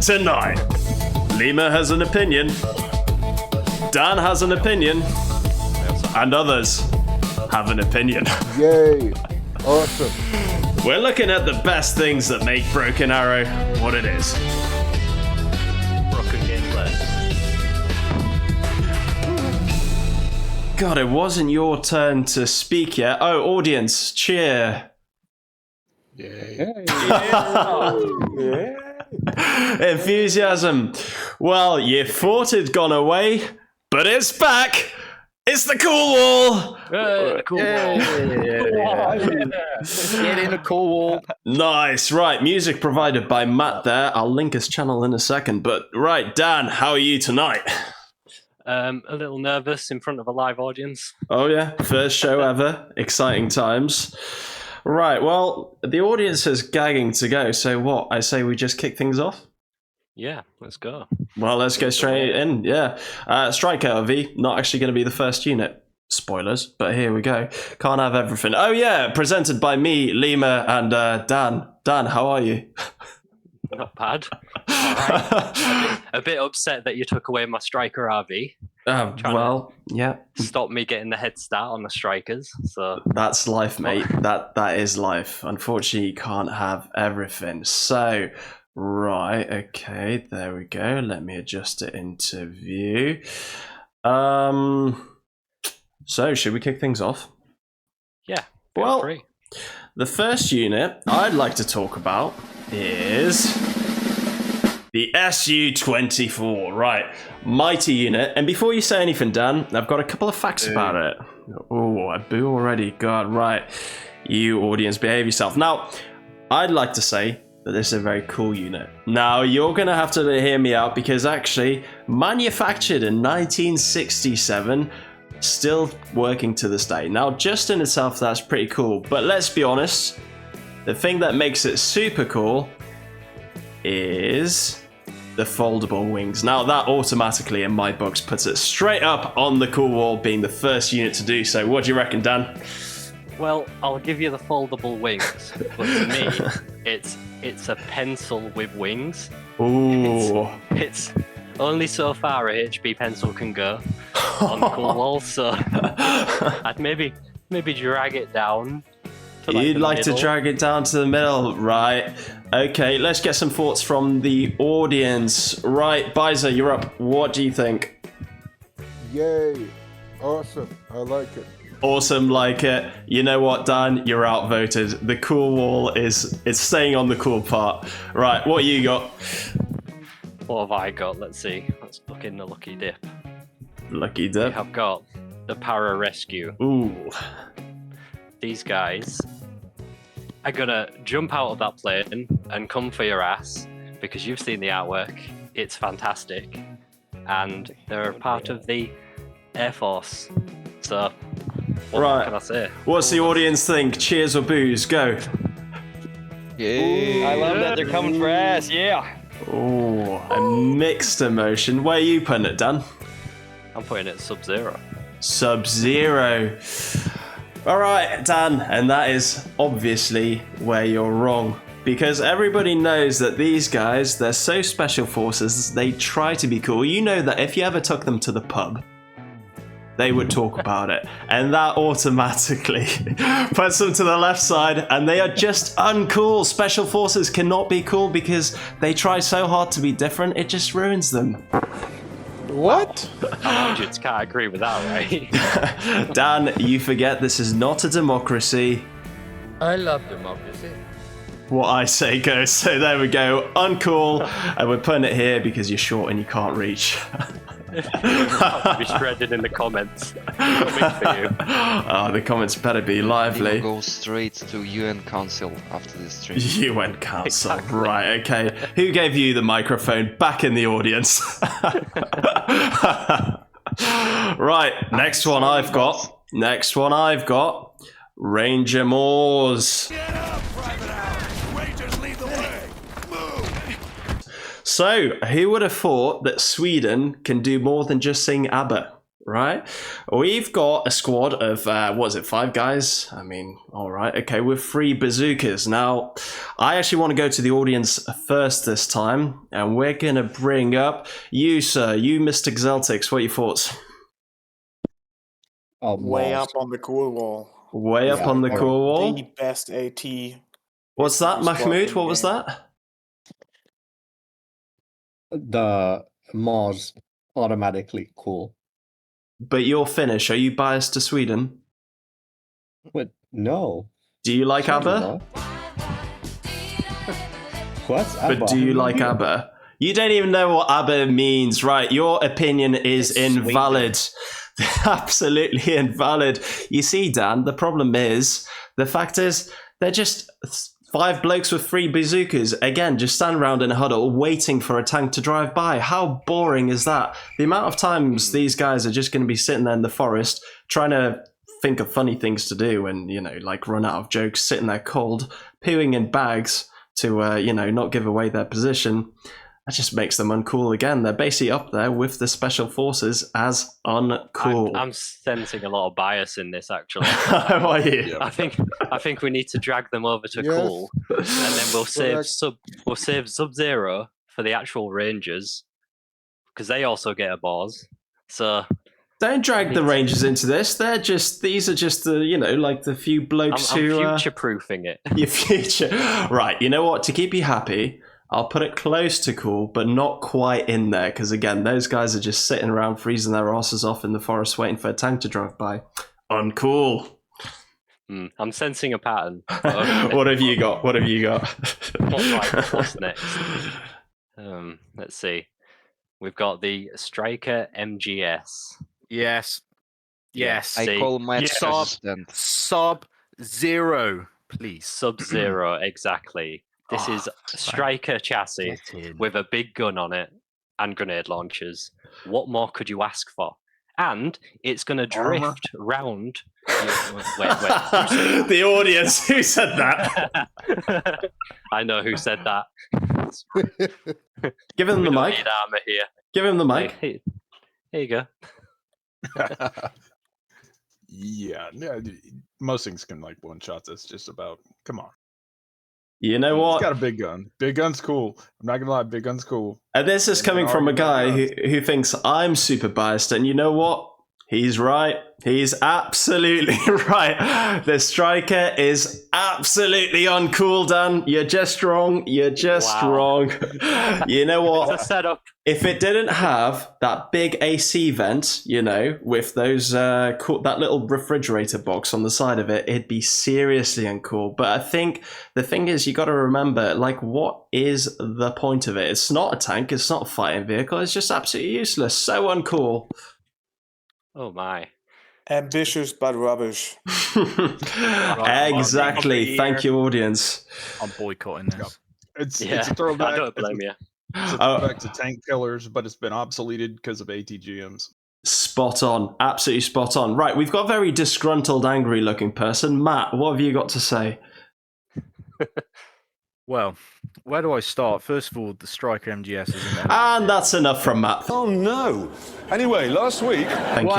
Tonight, Lima has an opinion, Dan has an opinion, and others have an opinion. Yay! Awesome. We're looking at the best things that make Broken Arrow what it is. Broken gameplay. God, it wasn't your turn to speak yet. Oh, audience, cheer. Yay! Yeah. Enthusiasm. Well, you thought it'd gone away, but it's back. It's the cool wall. Cool wall. Get in the cool wall. Nice. Right, music provided by Matt there. I'll link his channel in a second. But right, Dan, how are you tonight? A little nervous in front of a live audience. Oh yeah, first show ever. Exciting times. Right, well, the audience is gagging to go. So what? I say we just kick things off? Yeah, let's go. Well, let's go straight in, yeah. Stryker MGS, not actually going to be the first unit. Spoilers, but here we go. Can't have everything. Oh, yeah, presented by me, Lima, and Dan. Dan, how are you? Not bad. Right. A bit upset that you took away my Stryker RV. Well, yeah. Stop me getting the head start on the Strikers. So That's life, mate. That is life. Unfortunately, you can't have everything. So... right, okay, there we go. Let me adjust it into view. So, should we kick things off? yeah, feel Well, free. the first unit I'd like to talk about is the SU-24. Right, mighty unit. And before you say anything, Dan, I've got a couple of facts about it. Oh, I boo already. God, right. You audience, behave yourself. Now, I'd like to say that this is a very cool unit. Now, you're going to have to hear me out because actually, manufactured in 1967, still working to this day. Now, just in itself, that's pretty cool. But let's be honest, the thing that makes it super cool is the foldable wings. Now, that automatically, in my books, puts it straight up on the cool wall, being the first unit to do so. What do you reckon, Dan? Well, I'll give you the foldable wings, but to me, it's a pencil with wings. Ooh. It's only so far a HB pencil can go on the cool wall, so I'd maybe drag it down. To You'd the like to middle. drag it down to the middle, right? Okay, let's get some thoughts from the audience. Right, Bizer, you're up. What do you think? Yay! Awesome. I like it. Awesome, like it. You know what, Dan? You're outvoted. The cool wall it's staying on the cool part. Right, what you got? What have I got? Let's see. Let's look in the lucky dip. Lucky We dip. have got the Pararescue. Ooh. These guys are gonna jump out of that plane and come for your ass because you've seen the artwork. It's fantastic, and they're part of the Air Force. So, what Right. can I say? What's the audience think? Cheers or boos? Go. I love that they're coming for ass. Yeah. Ooh, a mixed emotion. Where are you putting it, Dan? I'm putting it Sub-Zero. Sub-Zero. All right, Dan, and that is obviously where you're wrong. Because everybody knows that these guys, they're so special forces, they try to be cool. You know that if you ever took them to the pub, they would talk about it. And that automatically puts them to the left side, and they are just uncool. Special forces cannot be cool because they try so hard to be different, it just ruins them. What? Hundreds can't agree with that, right? Dan, you forget this is not a democracy. I love democracy. What I say goes. So there we go. Uncool. And we're putting it here because you're short and you can't reach. I'll be shredded in the comments. Coming for you. Oh, the comments better be lively. Go straight to UN Council after this stream. UN Council. Exactly. Right, okay. Who gave you the microphone? Back in the audience. Right, next one I've got. Ranger MAAWS. So, who would have thought that Sweden can do more than just sing ABBA? right? We've got a squad of, 5 guys? I mean, all right, okay, with 3 bazookas. Now, I actually want to go to the audience first this time, and we're going to bring up you, sir, you, Mr. Xeltix. What are your thoughts? Way up on the cool wall. Way up on the cool wall? The best AT. What's that, squad Mahmood? in What the was game. that? The MAAWS automatically cool. But you're Finnish. Are you biased to Sweden? What? No. Do you like Certainly ABBA? not. What? ABBA? But do you like ABBA? You don't even know what ABBA means, right? Your opinion is It's invalid. Absolutely invalid. You see, Dan, the problem is, the fact is, they're just 5 blokes with 3 bazookas. Again, just stand around in a huddle waiting for a tank to drive by. How boring is that? The amount of times these guys are just going to be sitting there in the forest trying to think of funny things to do and, like run out of jokes, sitting there cold, pooing in bags to, not give away their position. That just makes them uncool again. They're basically up there with the special forces as uncool. I'm sensing a lot of bias in this, actually. How are you? I think we need to drag them over to Yes. cool, and then we'll save Correct. Sub-Zero for the actual Rangers, because they also get a boss. So Don't drag the Rangers into this. These are just the, like the few blokes I'm who future-proofing it. your future. Right, you know what? To keep you happy, I'll put it close to cool, but not quite in there, because again, those guys are just sitting around freezing their asses off in the forest waiting for a tank to drive by. Uncool. I'm sensing a pattern. What have you got? What have you got? What's next? Let's see. We've got the Stryker MGS. Yes. Yes. I See, call my Yeah. assistant. Sub-Zero, please. Sub-Zero, exactly. This is Stryker chassis Get in. with a big gun on it and grenade launchers. What more could you ask for? And it's going to drift round. Wait. The audience, who said that? I know who said that. Give him the We don't mic. need armor here. Give him the mic. Hey, here you go. Yeah, most things can like one shot this. Just about. Come on. You know He's what? got a big gun. Big gun's cool. I'm not gonna lie, big gun's cool. And this is coming from a guy who thinks I'm super biased, and you know what? He's right. He's absolutely right. The Stryker is absolutely uncool, Dan. You're just wrong. You're just Wow. wrong. You know It's a what? setup. If it didn't have that big AC vent, with those that little refrigerator box on the side of it, it'd be seriously uncool. But I think the thing is, you got to remember, like, what is the point of it? It's not a tank. It's not a fighting vehicle. It's just absolutely useless. So uncool. Oh my. Ambitious but rubbish. Exactly. Thank you, audience. I'm boycotting this. It's Yeah, a throwback. I don't blame you. It's a throwback to tank killers, but it's been obsoleted because of ATGMs. Spot on. Absolutely spot on. Right, we've got a very disgruntled, angry-looking person. Matt, what have you got to say? Well, where do I start? First of all, the Stryker MGS is in there. And that's enough from Matt. Oh no! Anyway, last week. Thank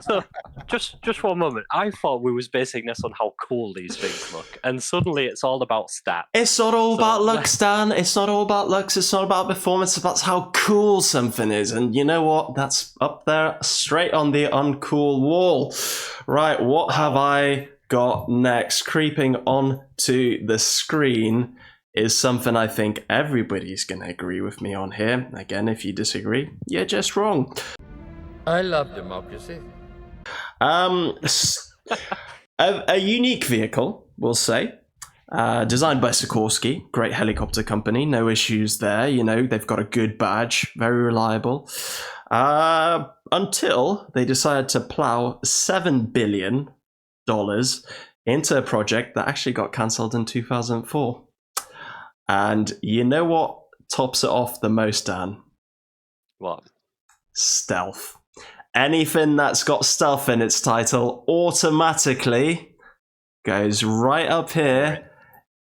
So, just for a moment, I thought we was basing this on how cool these things look, and suddenly it's all about stats. It's not all So- about looks, Dan. It's not all about looks. It's not about performance. It's about how cool something is. And you know what? That's up there, straight on the uncool wall. Right, what have I got next? Creeping onto the screen is something I think everybody's going to agree with me on here. Again, if you disagree, you're just wrong. I love democracy. A unique vehicle, we'll say. Designed by Sikorsky, great helicopter company, no issues there. They've got a good badge, very reliable. Until they decided to plow $7 billion into a project that actually got cancelled in 2004. And you know what tops it off the most, Dan? What? Stealth. Anything that's got stealth in its title automatically goes right up here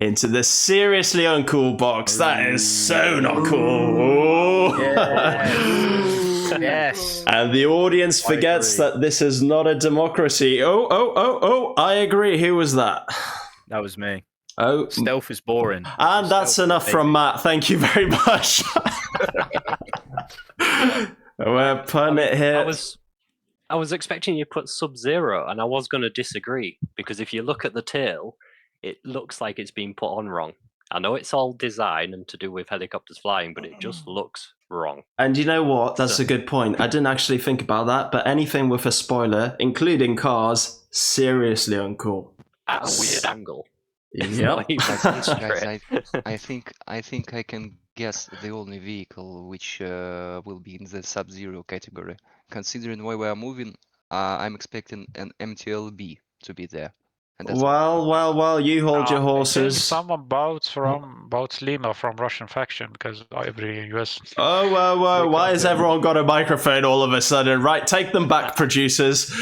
into the seriously uncool box. That is so not cool. Yes. And the audience I forgets agree. that this is not a democracy. Oh, I agree. Who was that? That was me. Oh, Stealth is boring. and that's Stealth enough is from basic. Matt. Thank you very much. We're putting it here. I was expecting you to put Sub-Zero, and I was going to disagree, because if you look at the tail, it looks like it's been put on wrong. I know it's all design and to do with helicopters flying, but it just looks wrong. And you know what? That's a good point. I didn't actually think about that, but anything with a spoiler, including cars, seriously uncool. At a weird angle. It's Yep. not even Guys, straight. I think I can guess the only vehicle which will be in the Sub-Zero category. Considering where we are moving, I'm expecting an MTLB to be there. And that's Well, you hold your I think horses. someone bought Lima from Russian faction because every US. Oh, whoa, why has everyone got a microphone all of a sudden? Right, take them back, producers.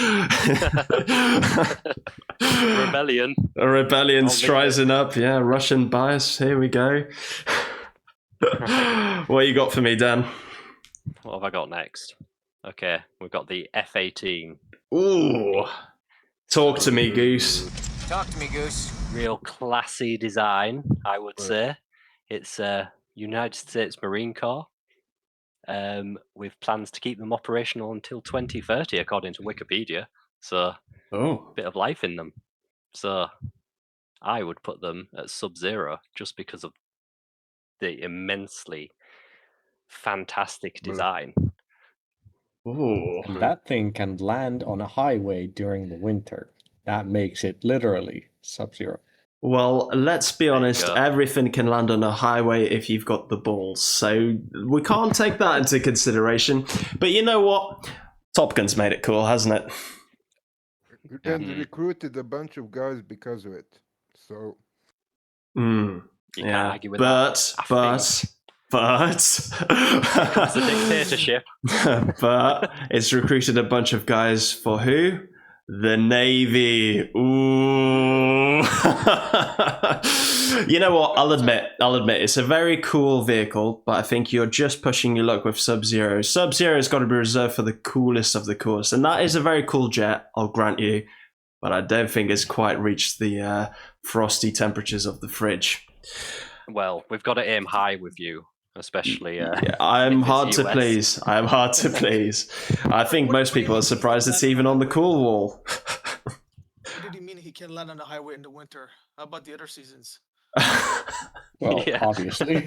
Rebellion. A rebellion's I'll leave rising up. Yeah, Russian bias. Here we go. What you got for me, Dan? What have I got next? Okay, we've got the F-18. Ooh. Talk to me, Goose. Talk to me, Goose. Real classy design, I would say. It's a United States Marine Corps with plans to keep them operational until 2030, according to Wikipedia. So, a bit of life in them. So, I would put them at Sub-Zero just because of the immensely fantastic design. Ooh. And that thing can land on a highway during the winter. That makes it literally Sub-Zero. Well, let's be honest, go. everything can land on a highway if you've got the balls. So we can't take that into consideration. But you know what? Top Gun's made it cool, hasn't it? And recruited a bunch of guys because of it. So. You can't argue with but It's a dictatorship. but it's recruited a bunch of guys for who? The Navy. Ooh. You know what? I'll admit, it's a very cool vehicle, but I think you're just pushing your luck with Sub-Zero. Sub-Zero's got to be reserved for the coolest of the coolest, and that is a very cool jet, I'll grant you, but I don't think it's quite reached the frosty temperatures of the fridge. Well, we've got to aim high with you, especially. I'm if it's hard to US. please. I'm hard to please. I think most people are surprised it's even on the cool wall. What did he mean he can land on the highway in the winter? How about the other seasons? Well, Yeah. obviously.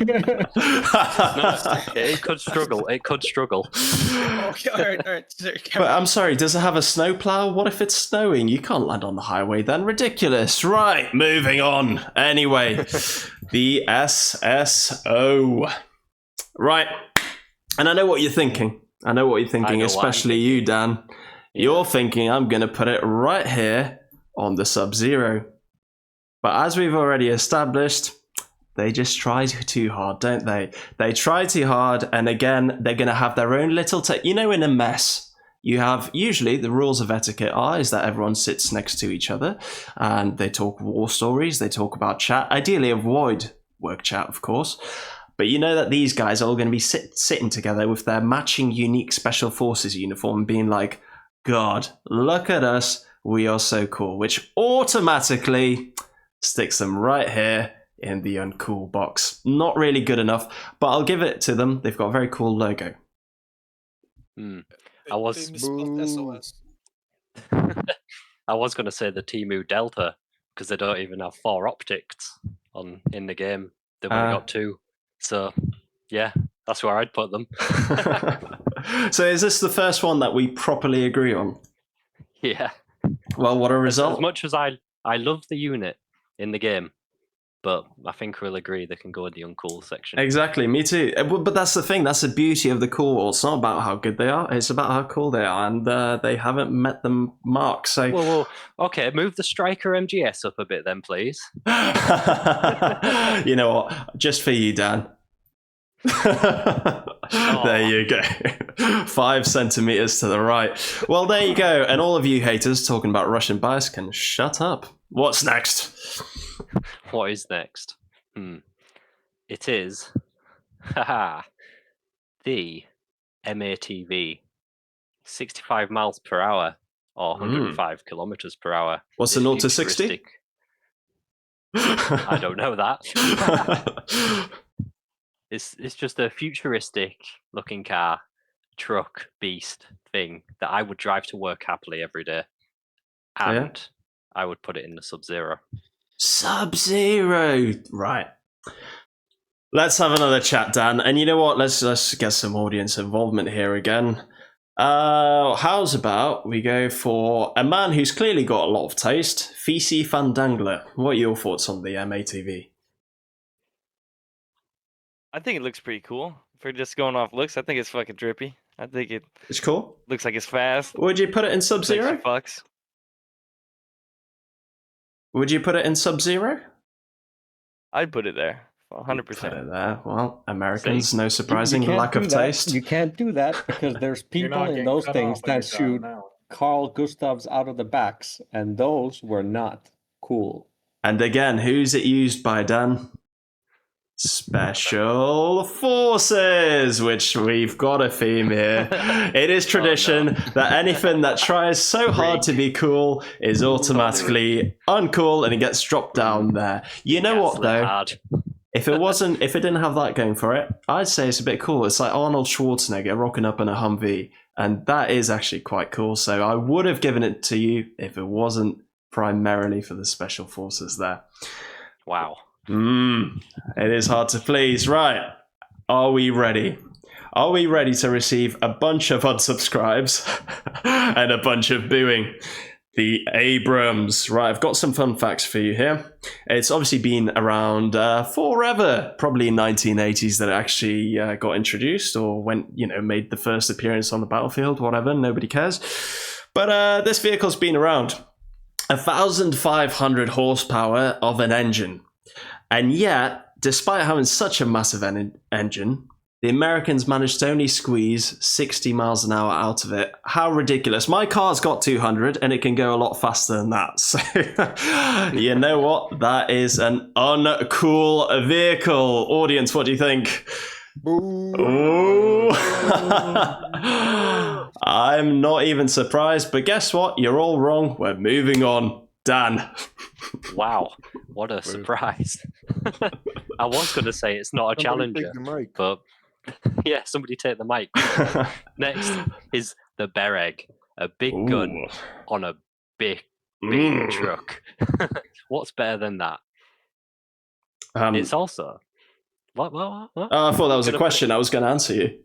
It could struggle. It could struggle. Okay, all right. Sorry, But I'm sorry, does it have a snowplow? What if it's snowing? You can't land on the highway then. Ridiculous. Right, moving on. Anyway, the SSO. Right. And I know what you're thinking. I know what I'm especially you, Dan. You're thinking I'm going to put it right here on the Sub-Zero. But as we've already established, they just try too hard, don't they? They try too hard, and again, they're going to have their own little... in a mess, you have... Usually, the rules of etiquette is that everyone sits next to each other, and they talk war stories, they talk about chat. Ideally, avoid work chat, of course. But you know that these guys are all going to be sitting together with their matching unique Special Forces uniform, being like, God, look at us, we are so cool, which automatically sticks them right here in the uncool box. Not really good enough, but I'll give it to them. They've got a very cool logo. I was They misspelled SOS. I was going to say the Temu Delta because they don't even have 4 optics in the game. They've only got 2. So, yeah, that's where I'd put them. So is this the first one that we properly agree on? Yeah. Well, what a result. As much as I love the unit in the game, but I think we'll agree they can go in the uncool section. Exactly, me too. But that's the thing, that's the beauty of the cool wall. It's not about how good they are, it's about how cool they are, and they haven't met the mark. So, Well, okay, move the Stryker MGS up a bit then, please. You know what? Just for you, Dan. There you go. 5 centimeters to the right. Well, there you go. And all of you haters talking about Russian bias can shut up. What's next? What is next? It is the M-ATV, 65 miles per hour or 105 kilometers per hour. What's the 0 to 60? I don't know that. It's just a futuristic looking car, truck, beast thing that I would drive to work happily every day. And I would put it in the Sub-Zero. Sub-Zero! Right. Let's have another chat, Dan. And you know what? Let's get some audience involvement here again. How's about we go for a man who's clearly got a lot of taste, Fisi Fandangler. What are your thoughts on the M-ATV? I think it looks pretty cool. If we're just going off looks, I think it's fucking drippy. I think it's cool. Looks like it's fast. Would you put it in Sub-Zero? Fucks. Would you put it in Sub-Zero? I'd put it there. 100%. Put it there. Well, Americans, no surprising lack of taste. You can't do that because there's people in those things that shoot Carl Gustavs out of the backs, and those were not cool. And again, who's it used by, Dan? Special Forces, which we've got a theme here. It is tradition that anything that tries so hard to be cool is automatically uncool and it gets dropped down there. You know what though? If it didn't have that going for it, I'd say it's a bit cool. It's like Arnold Schwarzenegger rocking up in a Humvee, and that is actually quite cool. So I would have given it to you if it wasn't primarily for the Special Forces there. Wow. It is hard to please. Right. Are we ready? Are we ready to receive a bunch of unsubscribes and a bunch of booing? The Abrams. Right, I've got some fun facts for you here. It's obviously been around forever, probably 1980s that it actually got introduced or made the first appearance on the battlefield, whatever, nobody cares. But this vehicle's been around. 1,500 horsepower of an engine. And yet, despite having such a massive engine, the Americans managed to only squeeze 60 miles an hour out of it. How ridiculous. My car's got 200 and it can go a lot faster than that. So, you know what? That is an uncool vehicle. Audience, what do you think? Ooh. I'm not even surprised, but guess what? You're all wrong. We're moving on. Dan. Wow, what a surprise. I was going to say it's not a challenger, but yeah, somebody take the mic. Next is the Bereg, a big gun on a big truck. What's better than that? It's also... What? Oh, I thought that was a question. I was going to answer you.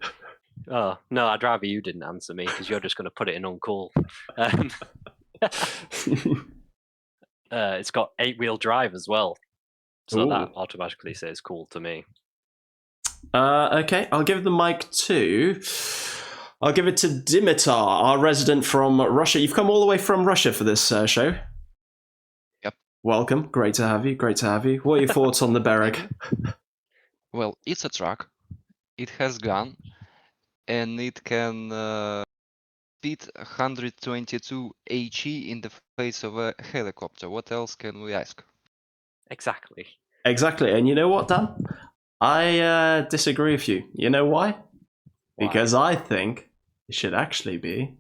Oh, no, I'd rather you didn't answer me because you're just going to put it in uncool. It's got 8-wheel drive as well. So that automatically says cool to me. Okay, I'll give the mic to... I'll give it to Dimitar, our resident from Russia. You've come all the way from Russia for this show. Yep. Welcome. Great to have you. Great to have you. What are your thoughts on the Bereg? Well, it's a truck. It has gun. And it can fit 122 HE in the face of a helicopter. What else can we ask? Exactly. Exactly. And you know what, Dan? I disagree with you. You know why? Because I think it should actually be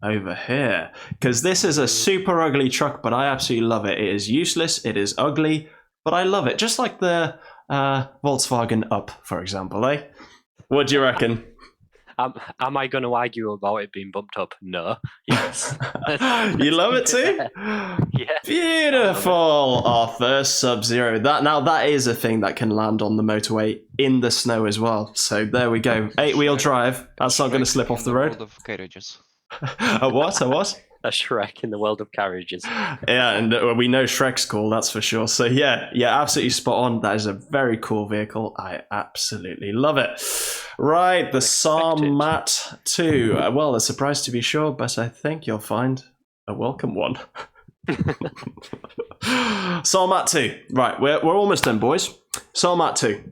over here. Because this is a super ugly truck, but I absolutely love it. It is useless. It is ugly, but I love it. Just like the Volkswagen Up, for example, eh? What do you reckon? Am I going to argue about it being bumped up? No. Yes. You love it too? Yeah. Beautiful. Our first Sub-Zero. That is a thing that can land on the motorway in the snow as well. So there we go. 8-wheel drive. That's not going to slip off the road. Of carriages. A what? A what? A Shrek in the world of carriages. Yeah, and we know Shrek's cool, that's for sure. So yeah, absolutely spot on. That is a very cool vehicle. I absolutely love it. Right, the Sarmat 2. Well, a surprise to be sure, but I think you'll find a welcome one. Sarmat 2. Right, we're almost done, boys. Sarmat 2.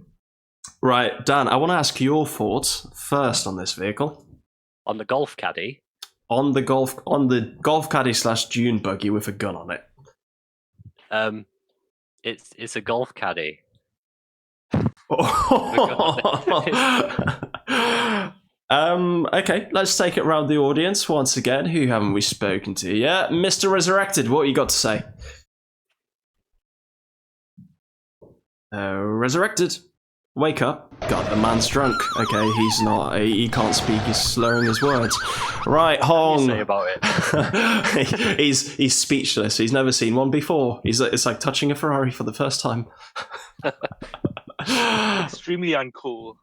Right, Dan, I want to ask your thoughts first on this vehicle. On the Golf Caddy? On the golf caddy / dune buggy with a gun on it. It's a golf caddy. Okay, let's take it around the audience once again. Who haven't we spoken to yet? Mr. Resurrected, what you got to say? Resurrected. Wake up. God, the man's drunk. Okay, he's not. He can't speak. He's slurring his words. Right, Hong. What do you say about it? he's speechless. He's never seen one before. It's like touching a Ferrari for the first time. Extremely uncool.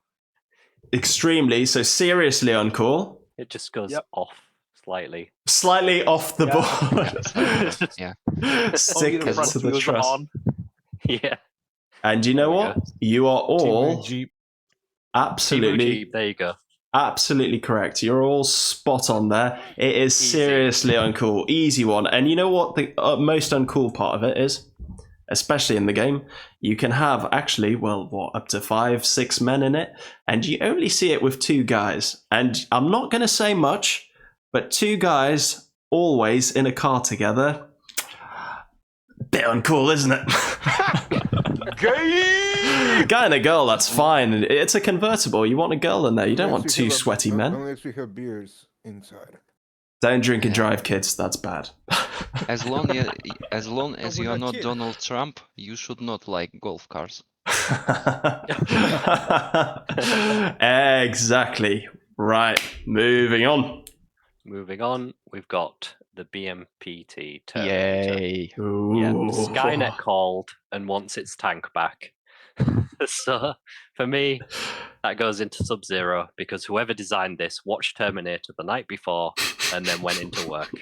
Extremely. So seriously uncool. It just goes off slightly. Slightly off the board. Yeah. Stick Only the front to the wheels are truss. on. Yeah. And you know what? You are all Jeep. absolutely, Jeep, there you go. absolutely correct. You're all spot on there. It is seriously uncool. Easy one. And you know what the most uncool part of it is? Especially in the game, you can have actually, well, what, up to 5-6 men in it, and you only see it with 2 guys. And I'm not going to say much, but 2 guys always in a car together. Bit uncool, isn't it? Guy and a girl, that's fine. It's a convertible. You want a girl in there. You don't want 2 sweaty men. Unless we have beers inside. Don't drink and drive, kids. That's bad. As long as you are not Donald Trump, you should not like golf cars. Exactly. Right. Moving on. Moving on, we've got the BMPT Terminator. Yay! Yeah, Skynet called and wants its tank back. So, for me, that goes into Sub-Zero because whoever designed this watched Terminator the night before and then went into work.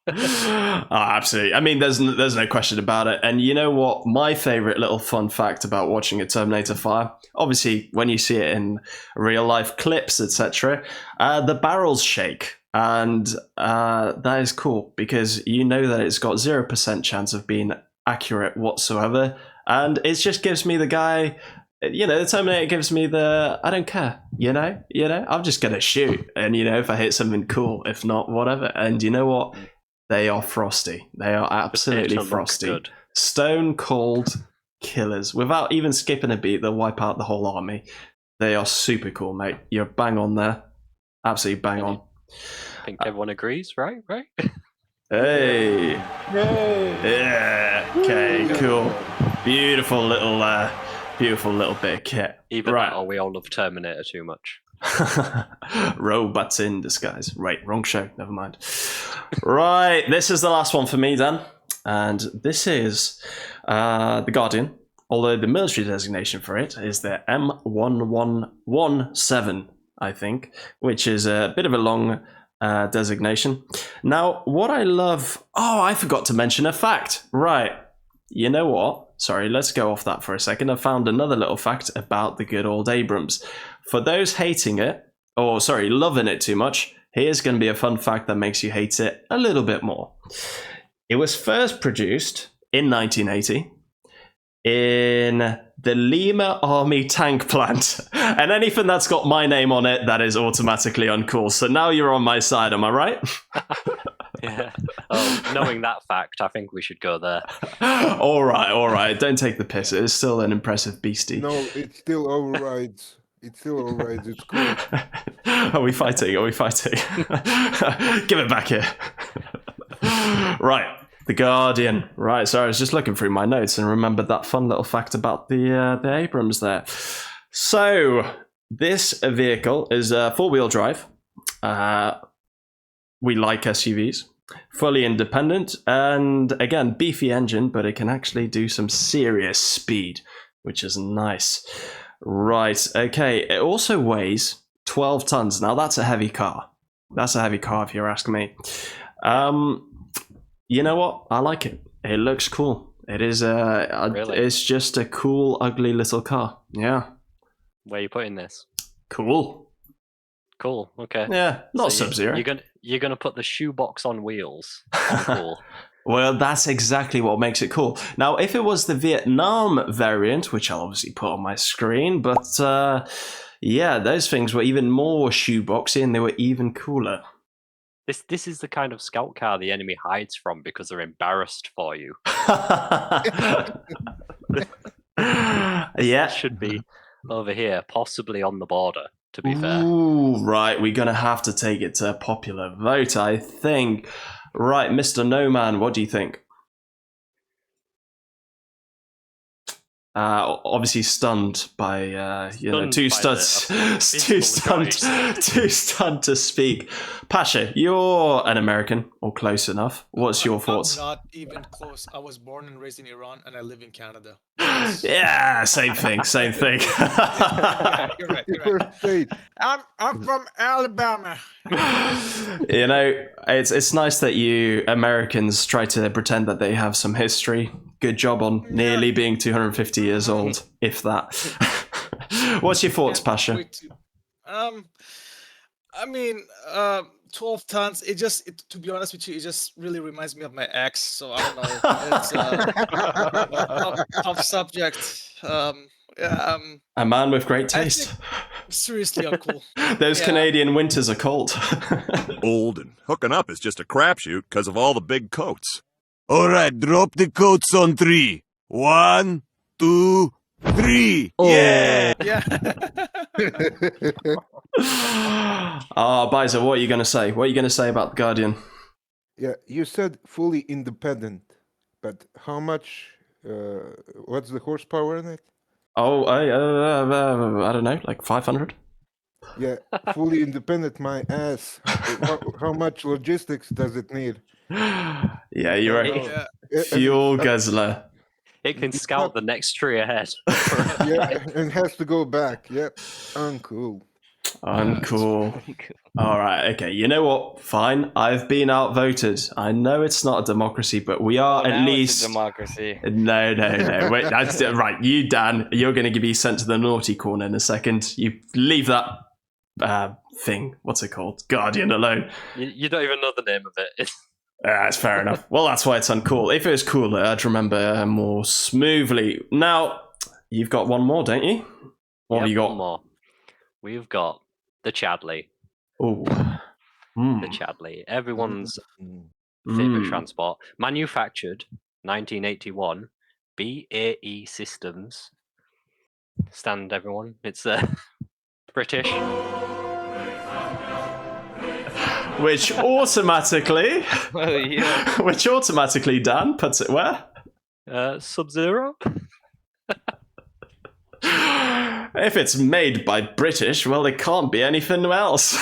Oh, absolutely. I mean, there's no question about it. And you know what? My favorite little fun fact about watching a Terminator fire, obviously, when you see it in real life clips, etc., the barrels shake. And that is cool because you know that it's got 0% chance of being accurate whatsoever. And it just gives me the guy, the Terminator gives me the, I don't care, I'm just going to shoot. And, if I hit something cool, if not, whatever. And you know what? They are frosty. They are absolutely frosty. Good. Stone cold killers. Without even skipping a beat, they'll wipe out the whole army. They are super cool, mate. You're bang on there. Absolutely bang on. I think everyone agrees, right? Hey. Yeah. Okay, cool. Beautiful little bit of kit. Either that or we all love Terminator too much. Robots in disguise. Right, wrong show. Never mind. Right, this is the last one for me, Dan. And this is the Guardian. Although the military designation for it is the M1117, I think, which is a bit of a long designation. Now, what I love... Oh, I forgot to mention a fact. Right. You know what? Sorry, let's go off that for a second. I found another little fact about the good old Abrams. For those hating it, loving it too much, here's going to be a fun fact that makes you hate it a little bit more. It was first produced in 1980 in the Lima Army tank plant. And anything that's got my name on it, that is automatically uncool. So now you're on my side, am I right? Yeah. Oh, knowing that fact, I think we should go there. All right. Don't take the piss. It is still an impressive beastie. No, it still overrides. It's cool. Are we fighting? Give it back here. Right. The Guardian. Right, sorry, I was just looking through my notes and remembered that fun little fact about the Abrams there. So, this vehicle is 4-wheel drive. We like SUVs. Fully independent, and again, beefy engine, but it can actually do some serious speed, which is nice. Right, okay, it also weighs 12 tons. Now, that's a heavy car. That's a heavy car, if you're asking me. You know what? I like it. It looks cool. It is Really? It's just a cool, ugly little car. Yeah. Where are you putting this? Cool. Cool. Okay. Yeah, not So Sub-Zero. You're gonna put the shoebox on wheels. Cool. Well, that's exactly what makes it cool. Now, if it was the Vietnam variant, which I'll obviously put on my screen, but yeah, those things were even more shoeboxy and they were even cooler. This is the kind of scout car the enemy hides from because they're embarrassed for you. Yeah. Should be over here, possibly on the border, to be fair. Ooh, right. We're going to have to take it to a popular vote, I think. Right, Mr. No Man, what do you think? Obviously stunned by too stunned to speak. Pasha, you're an American or close enough. What's your thoughts? I'm not even close. I was born and raised in Iran, and I live in Canada. Yeah, same thing. Yeah, you're right. First state. I'm from Alabama. You know, it's nice that you Americans try to pretend that they have some history. Good job on nearly being 250 years old, if that. What's your thoughts, Pasha? I mean, 12 tons. To be honest with you, it just really reminds me of my ex. So I don't know. It's tough subject. A man with great taste. Seriously uncool. Those Canadian winters are cold. Old and hooking up is just a crapshoot because of all the big coats. All right, drop the coats on 3. 1, 2, 3. Oh. Yeah. Biza, what are you going to say? What are you going to say about the Guardian? Yeah, you said fully independent, but how much? What's the horsepower in it? Oh, I don't know, like 500. Yeah, fully independent. My ass. How much logistics does it need? Yeah, you're right. Fuel guzzler. It can scout the next tree ahead. Yeah, and has to go back. Yep, uncool. Uncool. All right, okay. You know what? Fine. I've been outvoted. I know it's not a democracy, but we are at least it's a democracy. No. Wait, that's right. You, Dan, you're going to be sent to the naughty corner in a second. You leave that thing. What's it called? Guardian alone. You don't even know the name of it. That's fair enough. Well, that's why it's uncool. If it was cooler, I'd remember more smoothly. Now, you've got one more, don't you? What have you got? One more. We've got the Chadley. Oh, The Chadley. Everyone's favorite transport. Manufactured 1981. BAE Systems. Stand, everyone. It's British. Which automatically, yeah. which automatically, Dan, puts it where? Sub-Zero. If it's made by British, well, it can't be anything else.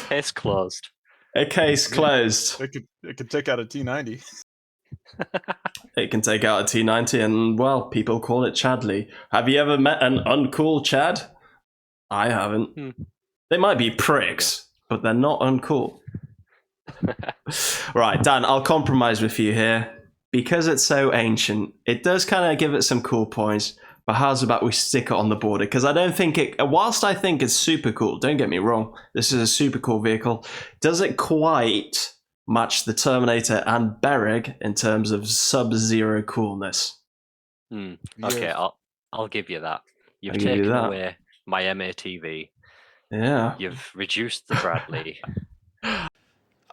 Case closed. A case closed. It could take out a T90. It can take out a T90, and well, people call it Chadley. Have you ever met an uncool Chad? I haven't. They might be pricks, but they're not uncool. Right, Dan, I'll compromise with you here. Because it's so ancient, it does kind of give it some cool points, but how's about we stick it on the border? Because I don't think it, whilst I think it's super cool, don't get me wrong, this is a super cool vehicle, does it quite match the Terminator and Bereg in terms of sub-zero coolness? Okay, I'll give you that. You've taken away my MAATV. Yeah. You've reduced the Bradley. I've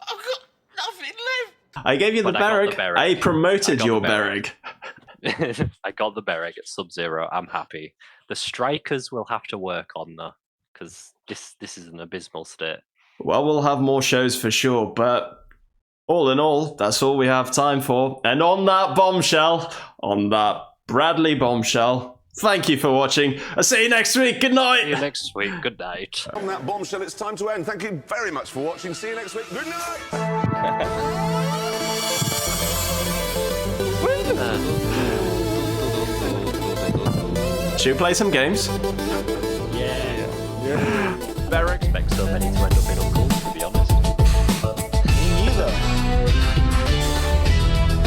got nothing left. I gave you the Bereg. I promoted your Bereg. I got the Bereg at Sub-Zero. I'm happy. The Strikers will have to work on though, because this is an abysmal state. Well, we'll have more shows for sure, but all in all, that's all we have time for. And on that bombshell, on that Bradley bombshell, thank you for watching. I'll see you next week. Good night. See you next week. Good night. On that bombshell, it's time to end. Thank you very much for watching. See you next week. Good night. Should we play some games? Yeah. Never expect so many to end up in uncool, to be honest. Me neither.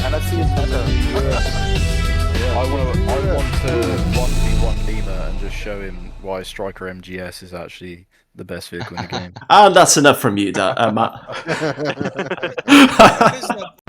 And I see it's better. I want to 1v1 Lima and just show him why Stryker MGS is actually the best vehicle in the game. And that's enough from you, Matt. That is not